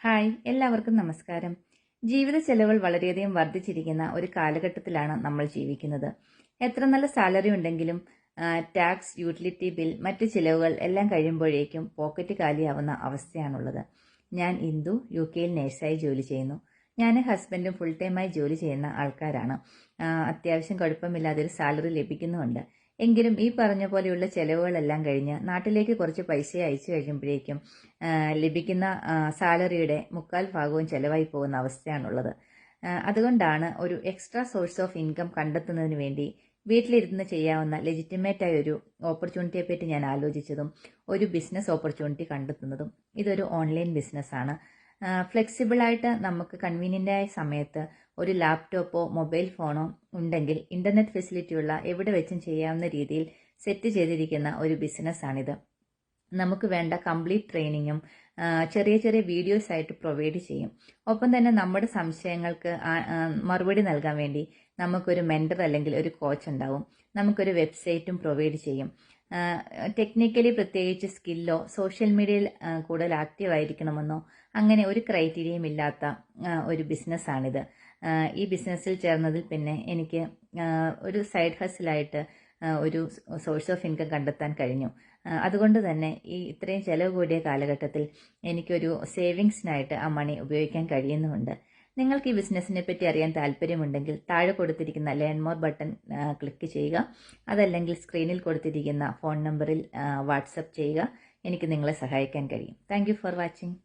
Hi, എല്ലാവർക്കും നമസ്കാരം. ജീവിത ചെലവുകൾ വളരെയധികം വർദ്ധിച്ചിരിക്കുന്ന ഒരു കാലഘട്ടത്തിലാണ് നമ്മൾ ജീവിക്കുന്നത്. എത്ര നല്ല സാലറി ഉണ്ടെങ്കിലും ടാക്സ്, യൂട്ടിലിറ്റി ബിൽ, മറ്റ് ചിലവുകൾ എല്ലാം കഴിയുമ്പോഴേക്കും പോക്കറ്റ് കാലിയാവുന്ന അവസ്ഥയാണുള്ളത്. ഞാൻ ഇന്ദു, UK-യിൽ നേഴ്സായി ജോലി ചെയ്യുന്നു. ഞാൻ ഹസ്ബൻഡും ഫുൾ ടൈമായി ജോലി ചെയ്യുന്ന ആൾക്കാരാണ്. അത്യാവശ്യം കുഴപ്പമില്ലാതൊരു സാലറി ലഭിക്കുന്നുമുണ്ട്. എങ്കിലും ഈ പറഞ്ഞ പോലെയുള്ള ചെലവുകളെല്ലാം കഴിഞ്ഞ് നാട്ടിലേക്ക് കുറച്ച് പൈസ അയച്ചു കഴിയുമ്പോഴേക്കും ലഭിക്കുന്ന സാലറിയുടെ 3/4 ഭാഗവും ചെലവായി പോകുന്ന അവസ്ഥയാണുള്ളത്. അതുകൊണ്ടാണ് ഒരു എക്സ്ട്രാ സോഴ്സ് ഓഫ് ഇൻകം കണ്ടെത്തുന്നതിന് വേണ്ടി വീട്ടിലിരുന്ന് ചെയ്യാവുന്ന ലെജിറ്റിമേറ്റായ ഒരു ഓപ്പർച്യൂണിറ്റിയെ പറ്റി ഞാൻ ആലോചിച്ചതും ഒരു ബിസിനസ് ഓപ്പർച്യൂണിറ്റി കണ്ടെത്തുന്നതും. ഇതൊരു ഓൺലൈൻ ബിസിനസ്സാണ്. ഫ്ലെക്സിബിളായിട്ട് നമുക്ക് കൺവീനിയൻ്റായ സമയത്ത് ഒരു ലാപ്ടോപ്പോ മൊബൈൽ ഫോണോ ഉണ്ടെങ്കിൽ ഇന്റർനെറ്റ് ഫെസിലിറ്റിയുള്ള എവിടെ വെച്ചും ചെയ്യാവുന്ന രീതിയിൽ സെറ്റ് ചെയ്തിരിക്കുന്ന ഒരു ബിസിനസ്സാണിത്. നമുക്ക് വേണ്ട കംപ്ലീറ്റ് ട്രെയിനിങ്ങും ചെറിയ ചെറിയ വീഡിയോസ് ആയിട്ട് പ്രൊവൈഡ് ചെയ്യും. ഒപ്പം തന്നെ നമ്മുടെ സംശയങ്ങൾക്ക് മറുപടി നൽകാൻ വേണ്ടി നമുക്കൊരു മെൻറ്റർ അല്ലെങ്കിൽ ഒരു കോച്ച് ഉണ്ടാവും. നമുക്കൊരു വെബ്സൈറ്റും പ്രൊവൈഡ് ചെയ്യും. ടെക്നിക്കലി പ്രത്യേകിച്ച് സ്കില്ലോ സോഷ്യൽ മീഡിയയിൽ കൂടുതൽ ആക്റ്റീവ് ആയിരിക്കണമെന്നോ അങ്ങനെ ഒരു ക്രൈറ്റീരിയയും ഇല്ലാത്ത ഒരു ബിസിനസ്സാണിത്. ഈ ബിസിനസ്സിൽ ചേർന്നതിൽ പിന്നെ എനിക്ക് ഒരു സൈഡ് ഹസിലായിട്ട് ഒരു സോഴ്സ് ഓഫ് ഇൻകം കണ്ടെത്താൻ കഴിഞ്ഞു. അതുകൊണ്ട് തന്നെ ഈ ഇത്രയും ചെലവ് കൂടിയ കാലഘട്ടത്തിൽ എനിക്കൊരു സേവിങ്സിനായിട്ട് ആ മണി ഉപയോഗിക്കാൻ കഴിയുന്നുമുണ്ട്. നിങ്ങൾക്ക് ഈ ബിസിനസ്സിനെ പറ്റി അറിയാൻ താല്പര്യമുണ്ടെങ്കിൽ താഴെ കൊടുത്തിരിക്കുന്ന ലേൺ മോർ ബട്ടൺ ക്ലിക്ക് ചെയ്യുക. അതല്ലെങ്കിൽ സ്ക്രീനിൽ കൊടുത്തിരിക്കുന്ന ഫോൺ നമ്പറിൽ വാട്സപ്പ് ചെയ്യുക. എനിക്ക് നിങ്ങളെ സഹായിക്കാൻ കഴിയും. Thank you for watching.